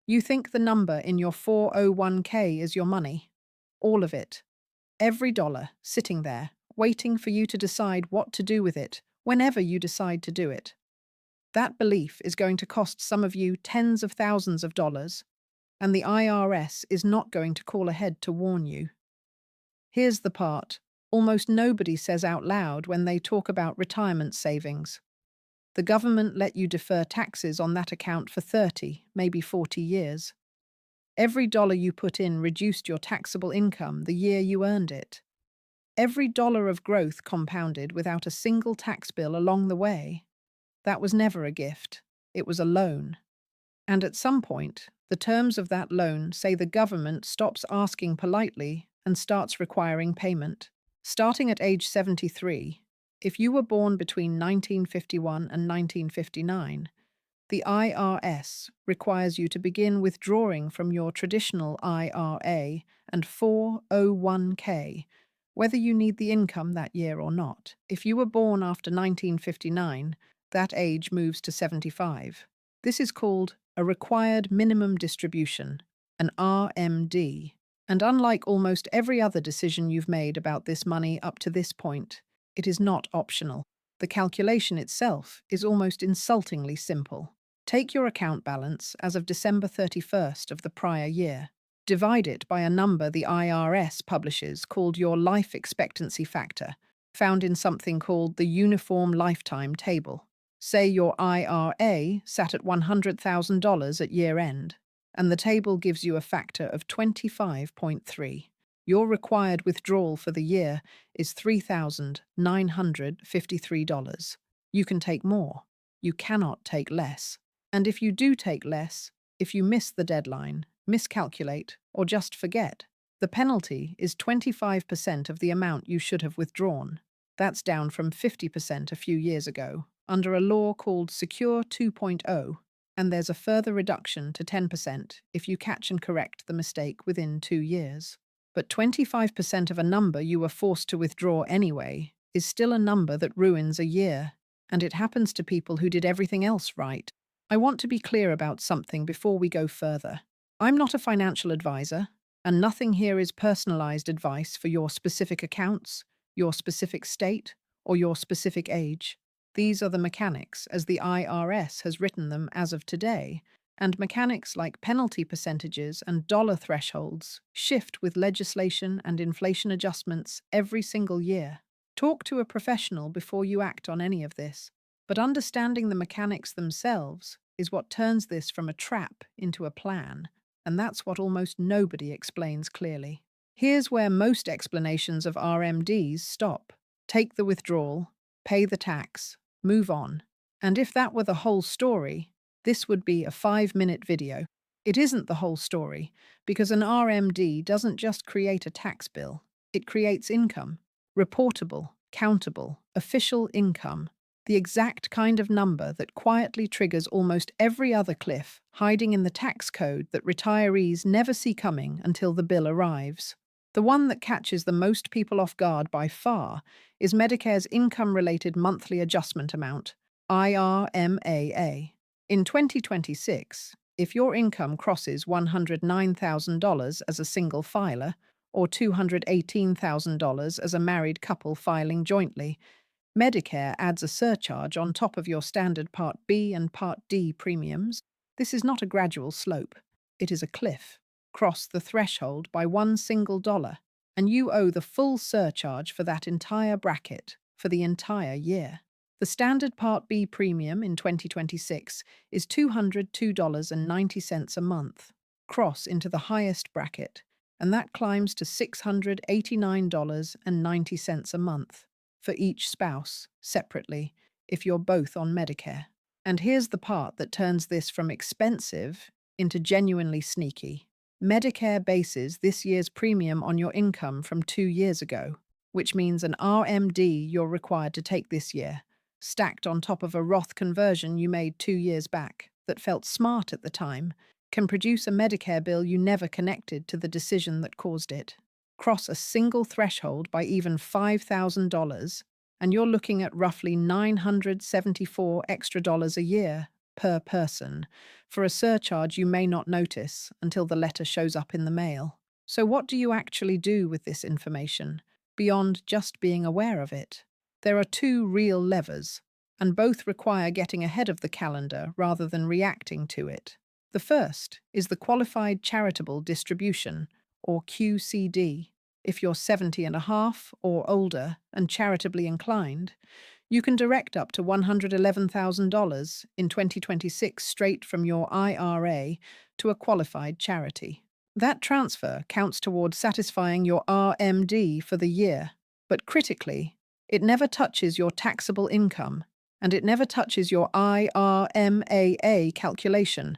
You think the number in your 401k is your money. All of it. Every dollar sitting there, waiting for you to decide what to do with it, whenever you decide to do it. That belief is going to cost some of you tens of thousands of dollars, and the IRS is not going to call ahead to warn you. Here's the part almost nobody says out loud when they talk about retirement savings. The government let you defer taxes on that account for 30, maybe 40 years. Every dollar you put in reduced your taxable income the year you earned it. Every dollar of growth compounded without a single tax bill along the way. That was never a gift. It was a loan. And at some point, the terms of that loan say the government stops asking politely and starts requiring payment. Starting at age 73, if you were born between 1951 and 1959, the IRS requires you to begin withdrawing from your traditional IRA and 401k, whether you need the income that year or not. If you were born after 1959, that age moves to 75. This is called a required minimum distribution, an RMD. And unlike almost every other decision you've made about this money up to this point, it is not optional. The calculation itself is almost insultingly simple. Take your account balance as of December 31st of the prior year. Divide it by a number the IRS publishes called your life expectancy factor, found in something called the Uniform Lifetime Table. Say your IRA sat at $100,000 at year end, and the table gives you a factor of 25.3. Your required withdrawal for the year is $3,953. You can take more. You cannot take less. And if you do take less, if you miss the deadline, miscalculate, or just forget, the penalty is 25% of the amount you should have withdrawn. That's down from 50% a few years ago, under a law called Secure 2.0, and there's a further reduction to 10% if you catch and correct the mistake within 2 years. But 25% of a number you were forced to withdraw anyway is still a number that ruins a year, and it happens to people who did everything else right. I want to be clear about something before we go further. I'm not a financial advisor, and nothing here is personalized advice for your specific accounts, your specific state, or your specific age. These are the mechanics as the IRS has written them as of today, and mechanics like penalty percentages and dollar thresholds shift with legislation and inflation adjustments every single year. Talk to a professional before you act on any of this. But understanding the mechanics themselves is what turns this from a trap into a plan, and that's what almost nobody explains clearly. Here's where most explanations of RMDs stop. Take the withdrawal, pay the tax, move on. And if that were the whole story, this would be a 5-minute video. It isn't the whole story, because an RMD doesn't just create a tax bill. It creates income. Reportable, countable, official income. The exact kind of number that quietly triggers almost every other cliff hiding in the tax code that retirees never see coming until the bill arrives. The one that catches the most people off guard by far is Medicare's Income-Related Monthly Adjustment Amount, IRMAA. In 2026, if your income crosses $109,000 as a single filer or $218,000 as a married couple filing jointly, Medicare adds a surcharge on top of your standard Part B and Part D premiums. This is not a gradual slope. It is a cliff. Cross the threshold by one single dollar, and you owe the full surcharge for that entire bracket for the entire year. The standard Part B premium in 2026 is $202.90 a month. Cross into the highest bracket, and that climbs to $689.90 a month for each spouse, separately, if you're both on Medicare. And here's the part that turns this from expensive into genuinely sneaky. Medicare bases this year's premium on your income from 2 years ago, which means an RMD you're required to take this year, stacked on top of a Roth conversion you made 2 years back that felt smart at the time, can produce a Medicare bill you never connected to the decision that caused it. Cross a single threshold by even $5,000, and you're looking at roughly $974 extra a year per person for a surcharge you may not notice until the letter shows up in the mail. So what do you actually do with this information, beyond just being aware of it? There are two real levers, and both require getting ahead of the calendar rather than reacting to it. The first is the Qualified Charitable Distribution, or QCD. If you're 70 and a half or older and charitably inclined, you can direct up to $111,000 in 2026 straight from your IRA to a qualified charity. That transfer counts towards satisfying your RMD for the year, but critically, it never touches your taxable income and it never touches your IRMAA calculation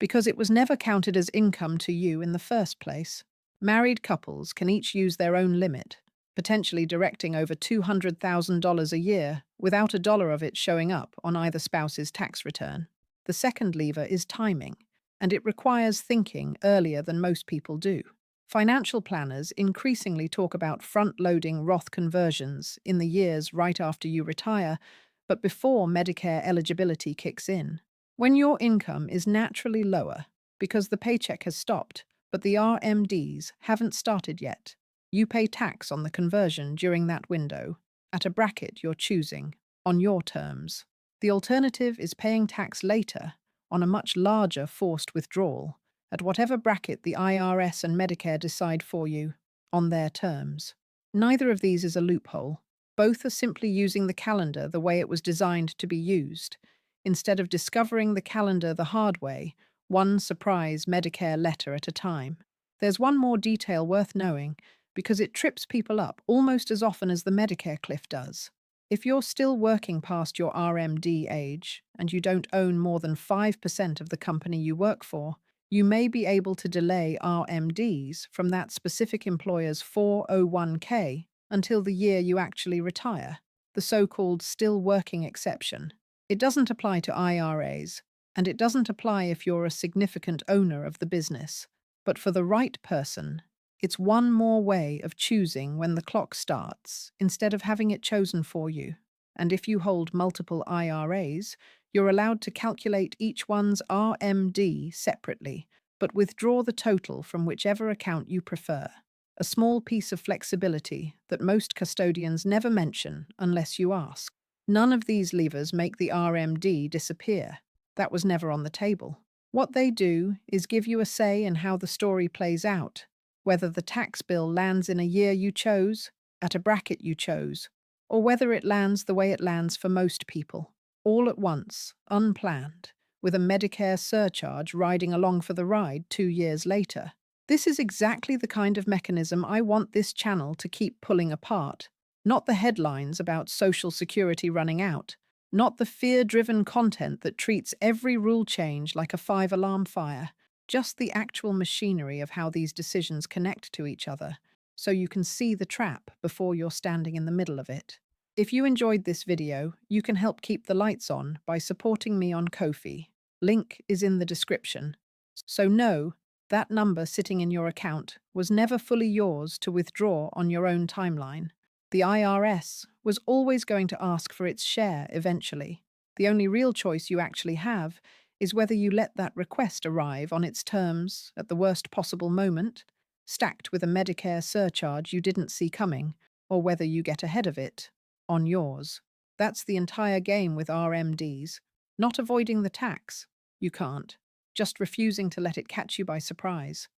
because it was never counted as income to you in the first place. Married couples can each use their own limit, potentially directing over $200,000 a year without a dollar of it showing up on either spouse's tax return. The second lever is timing, and it requires thinking earlier than most people do. Financial planners increasingly talk about front-loading Roth conversions in the years right after you retire, but before Medicare eligibility kicks in. When your income is naturally lower because the paycheck has stopped, but the RMDs haven't started yet, you pay tax on the conversion during that window, at a bracket you're choosing, on your terms. The alternative is paying tax later, on a much larger forced withdrawal, at whatever bracket the IRS and Medicare decide for you, on their terms. Neither of these is a loophole. Both are simply using the calendar the way it was designed to be used, instead of discovering the calendar the hard way, one surprise Medicare letter at a time. There's one more detail worth knowing, because it trips people up almost as often as the Medicare cliff does. If you're still working past your RMD age and you don't own more than 5% of the company you work for, you may be able to delay RMDs from that specific employer's 401k until the year you actually retire, the so-called still working exception. It doesn't apply to IRAs, and it doesn't apply if you're a significant owner of the business. But for the right person, it's one more way of choosing when the clock starts, instead of having it chosen for you. And if you hold multiple IRAs, you're allowed to calculate each one's RMD separately, but withdraw the total from whichever account you prefer. A small piece of flexibility that most custodians never mention unless you ask. None of these levers make the RMD disappear. That was never on the table. What they do is give you a say in how the story plays out, whether the tax bill lands in a year you chose, at a bracket you chose, or whether it lands the way it lands for most people, all at once, unplanned, with a Medicare surcharge riding along for the ride 2 years later. This is exactly the kind of mechanism I want this channel to keep pulling apart, not the headlines about Social Security running out, not the fear-driven content that treats every rule change like a 5-alarm fire, just the actual machinery of how these decisions connect to each other, so you can see the trap before you're standing in the middle of it. If you enjoyed this video, you can help keep the lights on by supporting me on Ko-fi. Link is in the description. So know, that number sitting in your account was never fully yours to withdraw on your own timeline. The IRS was always going to ask for its share eventually. The only real choice you actually have is whether you let that request arrive on its terms at the worst possible moment, stacked with a Medicare surcharge you didn't see coming, or whether you get ahead of it, on yours. That's the entire game with RMDs. Not avoiding the tax. You can't. Just refusing to let it catch you by surprise.